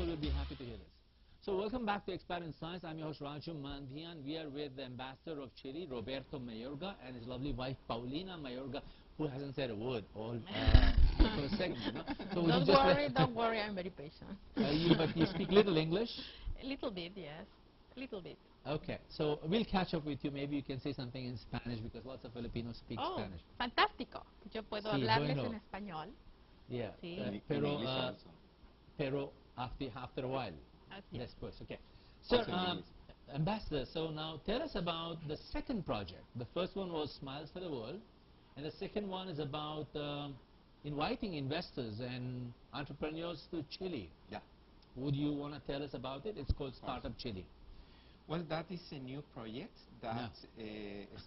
people will be happy to hear this. So welcome back to ExPat in Science. I'm your host Raju Mandhyan. We are with the ambassador of Chile, Roberto Mayorga, and his lovely wife Paulina Mayorga, who hasn't said a word all for a segment. No? So Don't worry, I'm very patient. But you speak little English? A little bit, yes. A little bit. Okay, so we'll catch up with you. Maybe you can say something in Spanish because lots of Filipinos speak Spanish. Fantástico. Yo puedo Sí, hablarles bueno. en español. Yeah, Sí. pero after a while. Yes. Después, okay. So, Ambassador, so now tell us about the second project. The first one was Smiles for the World, and the second one is about inviting investors and entrepreneurs to Chile. Yeah. Would you want to tell us about it? It's called Startup Chile. Well, that is a new project that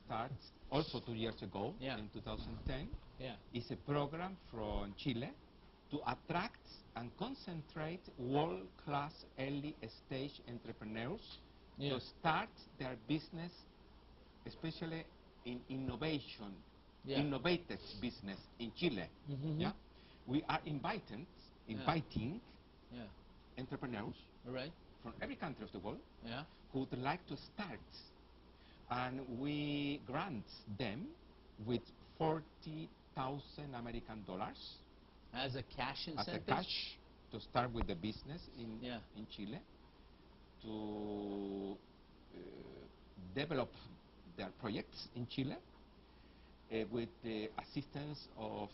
starts also 2 years ago, in 2010. Yeah. It's a program from Chile to attract and concentrate world-class early-stage entrepreneurs to start their business, especially in innovation, innovative business in Chile. Yeah, we are inviting entrepreneurs from every country of the world who would like to start, and we grant them with $40,000 American as a cash incentive? As a cash to start with the business in Chile, to develop their projects in Chile with the assistance of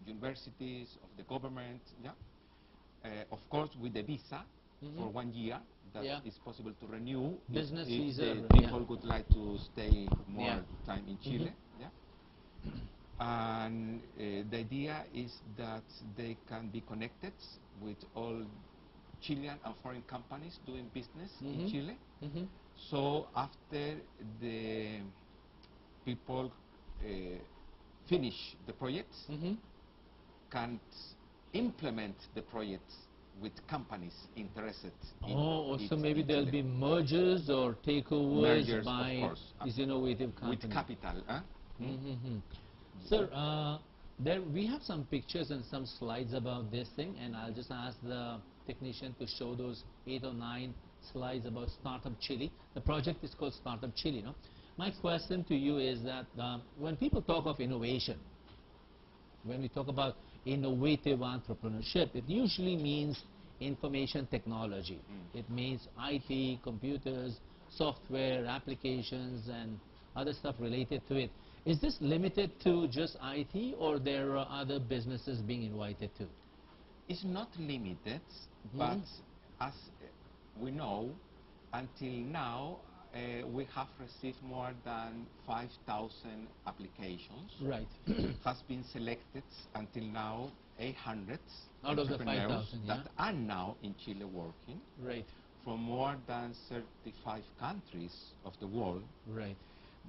universities, of the government, of course with the visa for 1 year that is possible to renew business if visa, the people would like to stay more time in Chile. And the idea is that they can be connected with all Chilean and foreign companies doing business in Chile. So after the people finish the project, can implement the project with companies interested in so maybe there'll be mergers or takeovers by these innovative companies. With capital. Sir, we have some pictures and some slides about this thing, and I'll just ask the technician to show those 8 or 9 slides about Startup Chile. The project is called Startup Chile. No? My question to you is that when people talk of innovation, when we talk about innovative entrepreneurship, it usually means information technology. It means IT, computers, software, applications, and other stuff related to it. Is this limited to just IT, or there are other businesses being invited too? It's not limited, but as we know, until now, we have received more than 5,000 applications. Right. Has been selected until now 800 out of the 5,000 that are now in Chile working. Right. From more than 35 countries of the world. Right.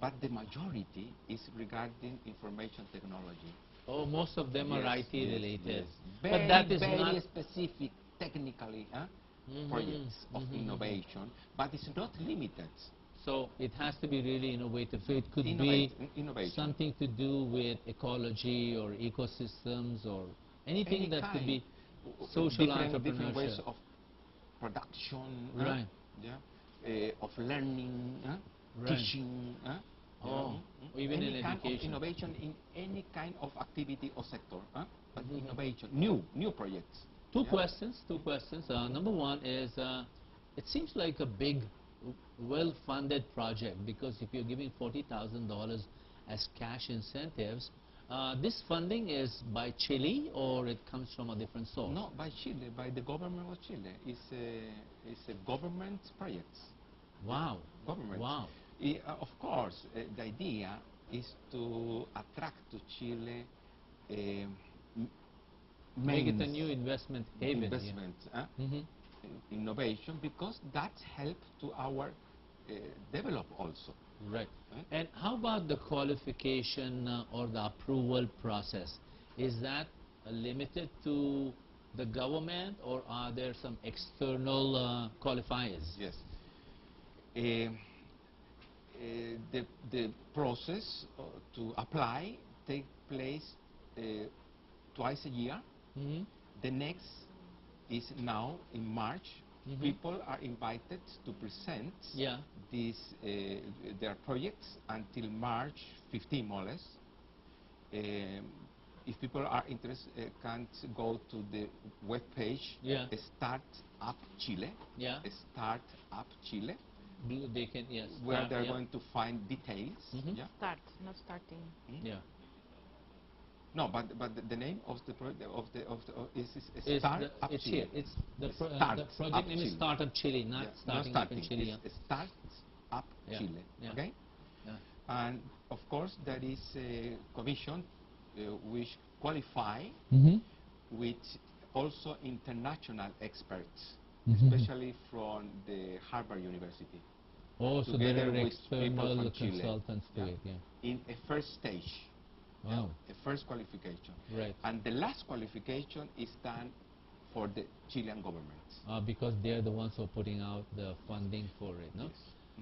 But the majority is regarding information technology. Oh, most of them are IT related. Very, but that is very not specific technically projects of innovation, but it's not limited. So it has to be really innovative. So it could be something to do with ecology or ecosystems or anything that could be social entrepreneurship. Different ways of production, of learning, teaching. Even in any kind education. of innovation in any kind of activity or sector. But innovation, new projects. Two questions. Number one is, it seems like a big, well-funded project, because if you're giving $40,000 as cash incentives, this funding is by Chile or it comes from a different source? No, by Chile, by the government of Chile. It's a government project. Wow. Government. Wow. Of course, the idea is to attract to Chile make it a new investment haven. Innovation, because that helps to our develop also. Right. And how about the qualification or the approval process? Is that limited to the government, or are there some external qualifiers? Yes. The process to apply takes place twice a year. The next is now in March. People are invited to present these their projects until March 15, more or less. If people are interested, can go to the web page Start Up Chile. Start Up Chile. They can where they're going to find details. Start, not starting. No, but the name of the project is It's Start Up it's Chile. here. It's the Start project Up name is Chile. Startup Chile, not starting up in Chile. It's Start Up Chile. Okay. And of course, there is a commission which qualify with also international experts, especially from the Harvard University. Oh, so there together are with people external from Chile. consultants to it, In a first stage. Wow. A first qualification. Right. And the last qualification is done for the Chilean government. Because they're the ones who are putting out the funding for it, no?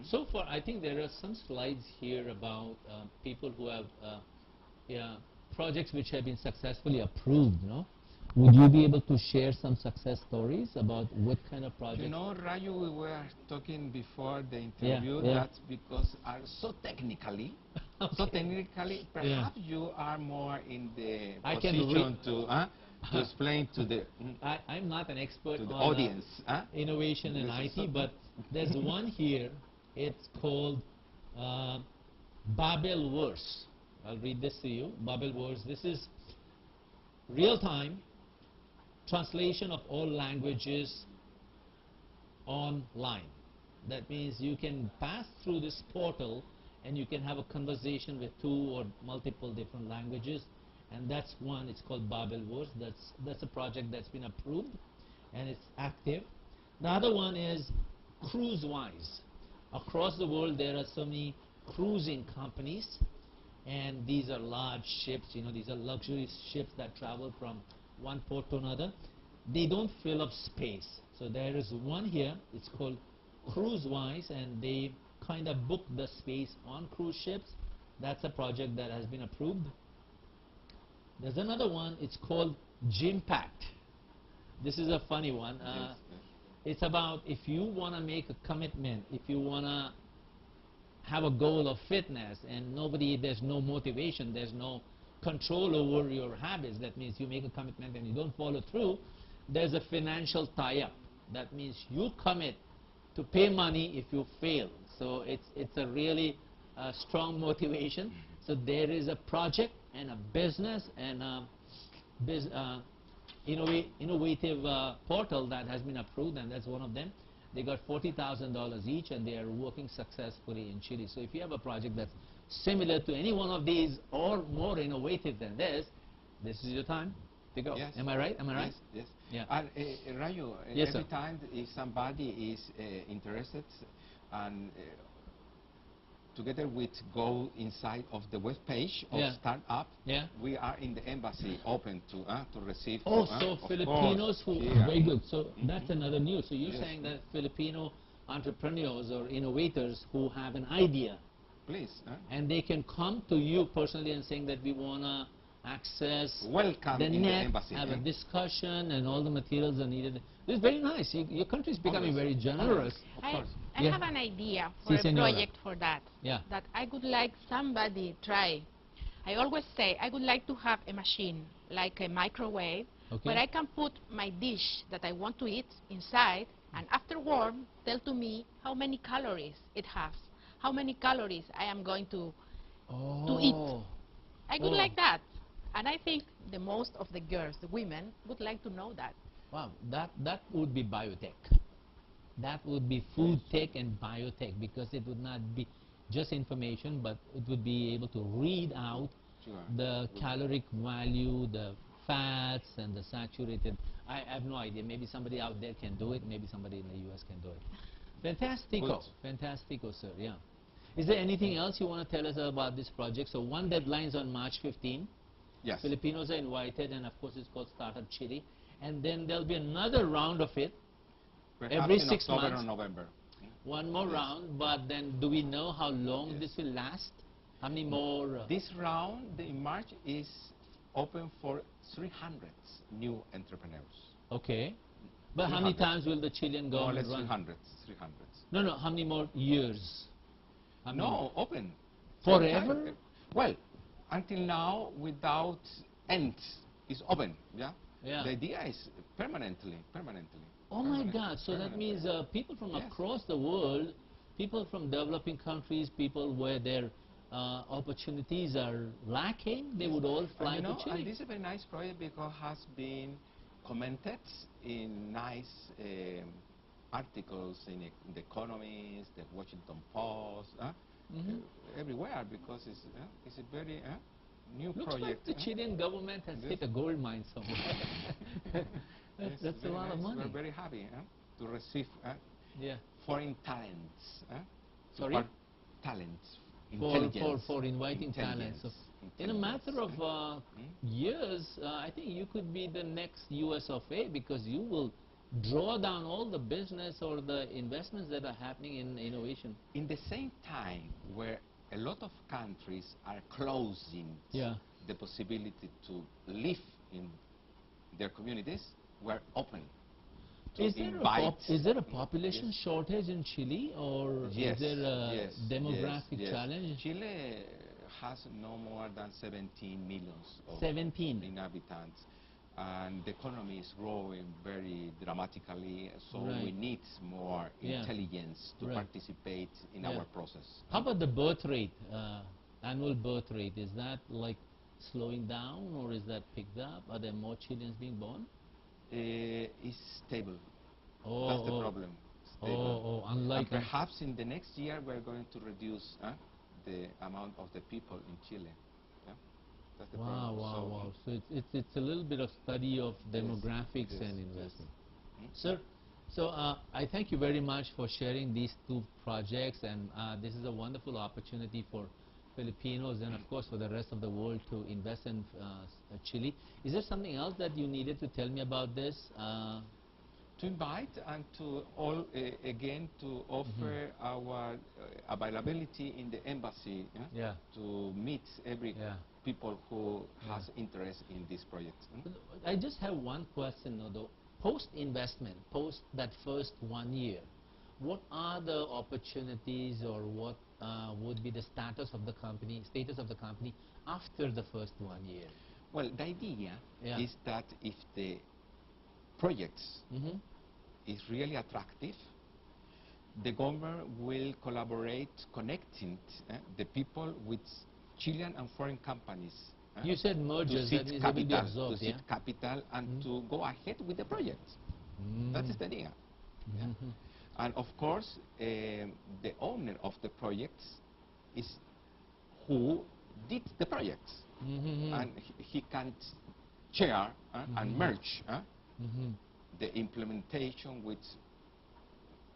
So far, I think there are some slides here about people who have projects which have been successfully approved, no? Would you be able to share some success stories about what kind of projects? You know, Raju, we were talking before the interview that because are so technically, perhaps you are more in the position to explain to the I'm not an expert to the on audience, innovation and IT, but there's one here. It's called Babelverse. I'll read this to you. Babelverse. This is real-time translation of all languages online. That means you can pass through this portal and you can have a conversation with 2 or multiple different languages, and that's one. It's called Babelverse. That's a project that's been approved and it's active. The other one is CruiseWise. Across the world there are so many cruising companies, and these are large ships, you know, these are luxury ships that travel from one port to another. They don't fill up space. So there is one here, it's called CruiseWise, and they kind of book the space on cruise ships. That's a project that has been approved. There's another one, it's called GymPat. This is a funny one. It's about if you want to make a commitment, if you want to have a goal of fitness and there's no motivation, there's no control over your habits. That means you make a commitment and you don't follow through. There's a financial tie-up. That means you commit to pay money if you fail. So it's a really strong motivation. So there is a project and a business and a innovative portal that has been approved, and that's one of them. They got $40,000 each, and they are working successfully in Chile. So if you have a project that's similar to any one of these or more innovative than this is your time to go. Yes. Am I right? Am I right? Yes. Yeah. And Raju, Yes, every sir. time if somebody is interested and together with go inside of the web page of Startup, we are in the embassy open to receive. Oh, so Filipinos who very good. So that's another news. So you're saying that Filipino entrepreneurs or innovators who have an idea, please, and they can come to you personally and saying that we want to access welcome the in net, the embassy, have a discussion, and all the materials are needed. This is very nice. Your country is becoming very generous. Of course. I have an idea for a senora. project for that. Yeah. That I would like somebody try. I always say I would like to have a machine like a microwave where I can put my dish that I want to eat inside, and afterward tell to me how many calories it has, how many calories I am going to eat. I would like that. And I think the most of the girls, the women, would like to know that. Wow, that would be biotech. That would be food tech and biotech, because it would not be just information, but it would be able to read out the caloric value, the fats, and the saturated. I have no idea. Maybe somebody out there can do it. Maybe somebody in the US can do it. Fantastico. Fantastico, sir. Yeah. Is there anything else you want to tell us about this project? So one deadline is on March 15. Yes. Filipinos are invited, and of course it's called Startup Chile. And then there'll be another round of it. Perhaps every in 6 October months. or November. One more round, but then do we know how long this will last? How many more? This round in March is open for 300 new entrepreneurs. Okay. But how many times will the Chilean More or less government run? 300. No, no, how many more years? How many? No, open. Forever? Well, until now, without end, it's open. Yeah. Yeah. The idea is permanently. Oh my God! So that means people from across the world, people from developing countries, people where their opportunities are lacking, they would all fly to Chile. And this is a very nice project because has been commented in nice articles in The Economist, The Washington Post, everywhere, because it's a very new Looks project. like the Chilean government has hit a gold mine somewhere. That's a lot of money. We're very happy to receive foreign talents. Sorry? Talents. For inviting talents. So in a matter of years, I think you could be the next US of A, because you will draw down all the business or the investments that are happening in innovation. In the same time where a lot of countries are closing the possibility to live in their communities, we're open to invite. Is there a population shortage in Chile, or is there a demographic challenge? Chile has no more than 17 million inhabitants, and the economy is growing very dramatically, so we need more intelligence to participate in our process. How about the birth rate, annual birth rate? Is that like slowing down, or is that picked up? Are there more Chileans being born? It's stable. That's the problem. Stable. Unlike and perhaps in the next year we're going to reduce the amount of the people in Chile. That's the problem. Wow. So it's a little bit of study of demographics and investment. Sir, so I thank you very much for sharing these two projects, and this is a wonderful opportunity for Filipinos and of course for the rest of the world to invest in Chile. Is there something else that you needed to tell me about this? To invite and to again to offer our availability in the embassy to meet every people who has interest in this project. I just have one question though. Post-investment, post that first 1 year, what are the opportunities, or what would be the status of the company after the first 1 year? Well, the idea is that if the projects is really attractive, the government will collaborate connecting the people with Chilean and foreign companies. You said mergers, that means capital, they will be absorbed, to seed capital and to go ahead with the project. That is the idea. And of course, the owner of the projects is who did the projects, and he can share and merge the implementation with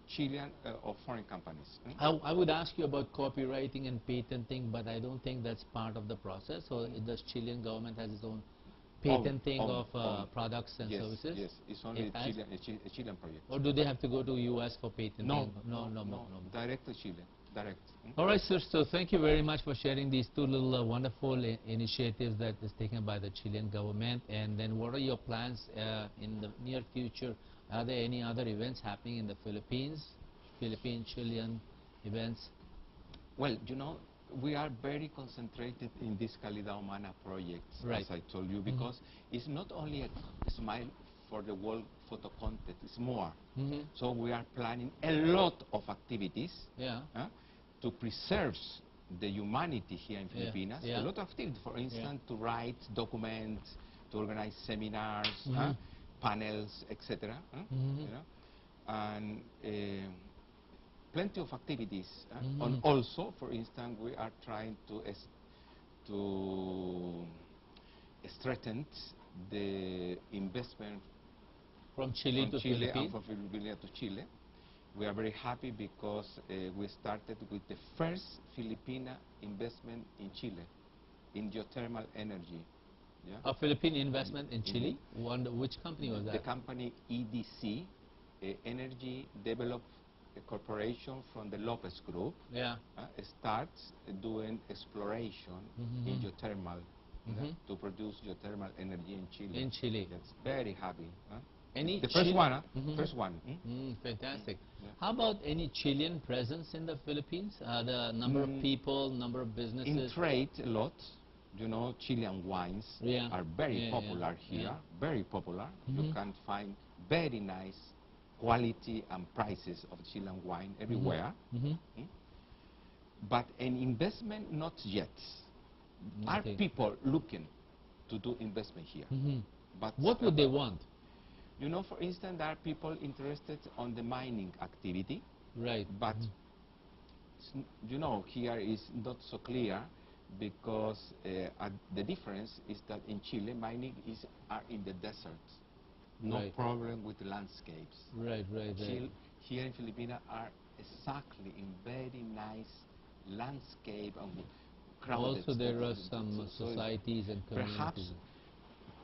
Chilean or foreign companies. I would ask you about copywriting and patenting, but I don't think that's part of the process. Or does Chilean government has its own patenting of products and services? Yes, it's only a Chilean project. Or do they have to go to US for patenting? No. Direct to Chile. Direct. All right, sir. So thank you very much for sharing these two little wonderful initiatives that is taken by the Chilean government. And then what are your plans in the near future? Are there any other events happening in the Philippines? Philippine-Chilean events? Well, we are very concentrated in this Calidad Humana project, as I told you, because it's not only a smile for the World Photo Contest, it's more. So we are planning a lot of activities to preserve the humanity here in Filipinas. A lot of activities, for instance, to write documents, to organize seminars, panels, etc. And plenty of activities. And also, for instance, we are trying to strengthen the investment from Chile to Philippines and from Philippines to Chile. We are very happy because we started with the first Filipina investment in Chile in geothermal energy. A Philippine investment in Chile? Which company was that? The company EDC, Energy Development Corporation from the Lopez Group, starts doing exploration in geothermal to produce geothermal energy in Chile. In Chile. That's very happy. Any the first one, huh? Mhm. First one. Fantastic. Yeah. How about any Chilean presence in the Philippines? The number of people, number of businesses? In trade, a lot. You know, Chilean wines Yeah. are very Yeah, popular yeah, here, yeah. very popular. You can find very nice quality and prices of Chilean wine everywhere. Mhm. But an investment, not yet. Are Okay. people looking to do investment here? But What would they want? you know, for instance, there are people interested on the mining activity, Right. but you know, here is not so clear because the difference is that in Chile, mining are in the desert. No Right. problem with the landscapes. Right, right, right. Here in Philippines are exactly in very nice landscape and crowded. Also, there are some So societies and communities. perhaps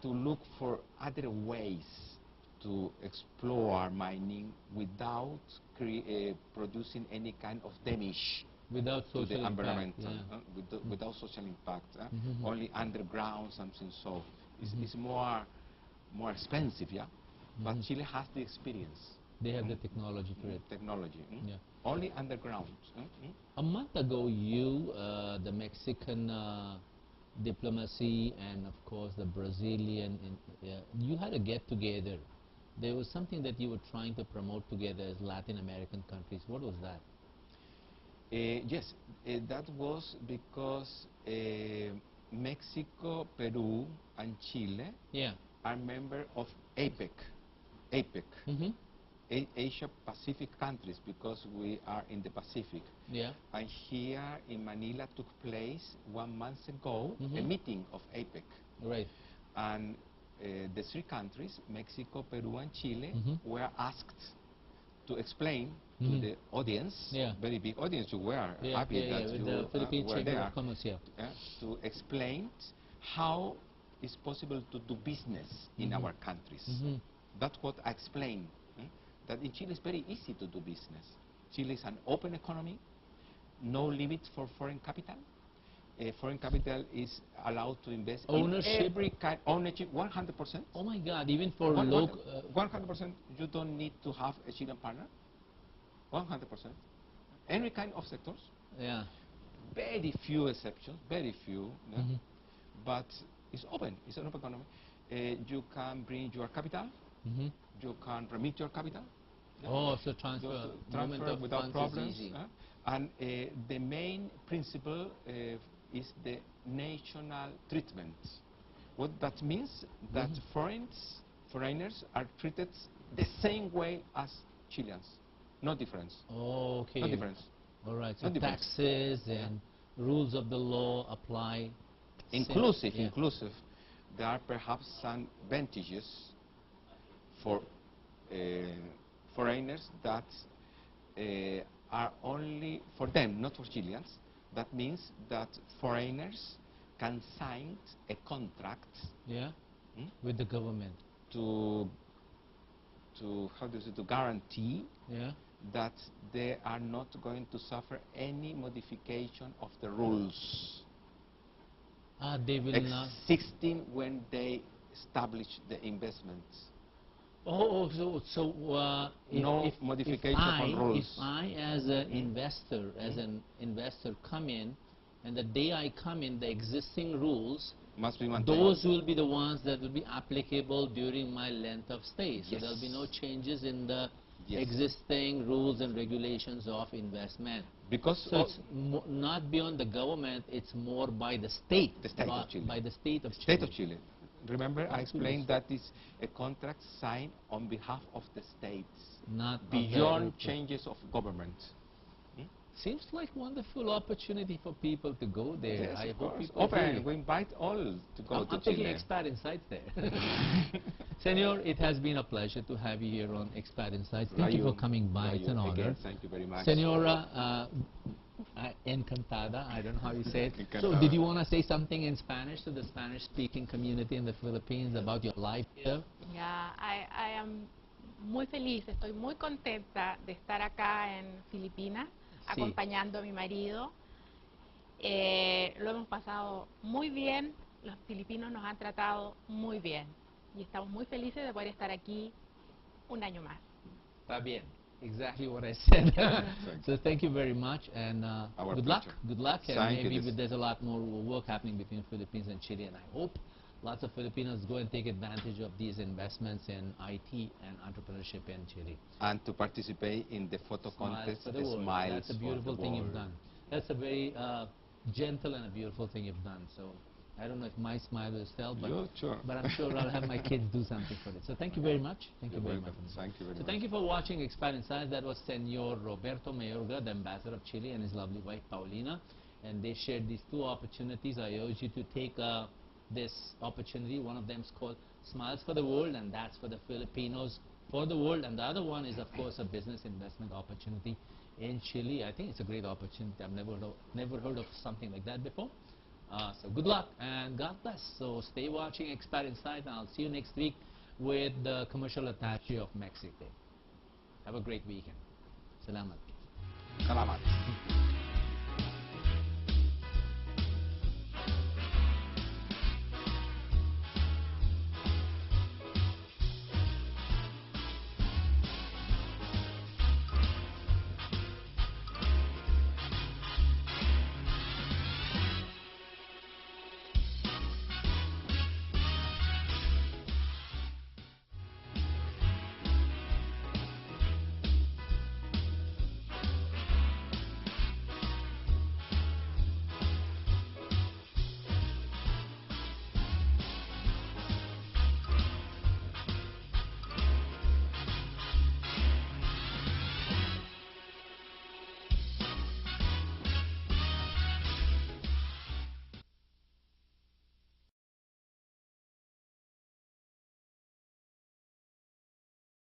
to look for other ways to explore mining without producing any kind of damage Without to social the environment, impact. Yeah. without social impact. Only underground something, so it's more expensive, yeah. But Chile has the experience. They have the technology for it. Technology. Yeah. Only underground. A month ago, you, the Mexican diplomacy, and of course the Brazilian, you had a get-together. There was something that you were trying to promote together as Latin American countries. What was that? Yes, that was because Mexico, Peru, and Chile Yeah. are members of APEC. APEC. Asia Pacific countries, because we are in the Pacific. Yeah. And here in Manila took place 1 month ago a meeting of APEC. Right. And the three countries, Mexico, Peru, and Chile, were asked to explain to the audience, very big audience, you were happy that with you the Philippine were Chamber there, of Commerce, to explain how it's possible to do business in our countries. That's what I explained, that in Chile it's very easy to do business. Chile is an open economy, no limit for foreign capital. Foreign capital is allowed to invest Ownership? in every kind, ownership 100%. Oh my God! Even for 100%, you don't need to have a Chilean partner. 100%. Any kind of sectors. Yeah. Very few exceptions, very few. Yeah? But it's open. It's an open economy. You can bring your capital. You can remit your capital. Yeah? Oh, so transfer without funds problems. is easy. And the main principle is the national treatment. What that means that foreigners are treated the same way as Chileans. No difference. Oh, okay. No difference. All right. So No difference. taxes and rules of the law apply. Inclusive, Yeah. inclusive. There are perhaps some advantages for foreigners that are only for them, not for Chileans. That means that foreigners can sign a contract with the government to how do you say, to guarantee that they are not going to suffer any modification of the rules they will not. existing when they establish the investments. Oh, so no modification on rules. If I, as an investor, come in, and the day I come in, the existing rules must be maintained. Those will be the ones that will be applicable during my length of stay. So there'll be no changes in the existing rules and regulations of investment. Because so it's not beyond the government; it's more by the state. The state of Chile. By the state of Chile. State of Chile. Remember, I explained that it's a contract signed on behalf of the states, not beyond changes of government. Seems like wonderful opportunity for people to go there. Yes, I hope people open. We invite all to go to I'm Chile. taking ExPat InSights there. Senor, it has been a pleasure to have you here on ExPat InSights. Thank you for coming by. It's an honor. Again, thank you very much. Senora, encantada, I don't know how you say it. So did you want to say something in Spanish to the Spanish-speaking community in the Philippines about your life here? Yeah, I am muy feliz, estoy muy contenta de estar acá en Filipinas, acompañando a mi marido. Lo hemos pasado muy bien, los filipinos nos han tratado muy bien y estamos muy felices de poder estar aquí Un año más. Está bien. Exactly what I said. So thank you very much, and good luck. Good luck, and maybe there's a lot more work happening between Philippines and Chile, and I hope lots of Filipinos go and take advantage of these investments in IT and entrepreneurship in Chile. And to participate in the photo contest, Smiles. That's a beautiful thing you've done. That's a very gentle and a beautiful thing you've done. So I don't know if my smile will sell, but, but I'm sure I'll have my kids do something for it. So thank you very much. Thank you very much. Thank you very much. So thank you for watching ExPat InSights. That was Senor Roberto Mayorga, the ambassador of Chile, and his lovely wife Paulina. And they shared these two opportunities. I urge you to take this opportunity. One of them is called Smiles for the World, and that's for the Filipinos for the world. And the other one is, of course, a business investment opportunity in Chile. I think it's a great opportunity. I've never heard of something like that before. So good luck and God bless. So stay watching ExPat InSights, and I'll see you next week with the commercial attaché of Mexico. Have a great weekend. Salamat. Salamat.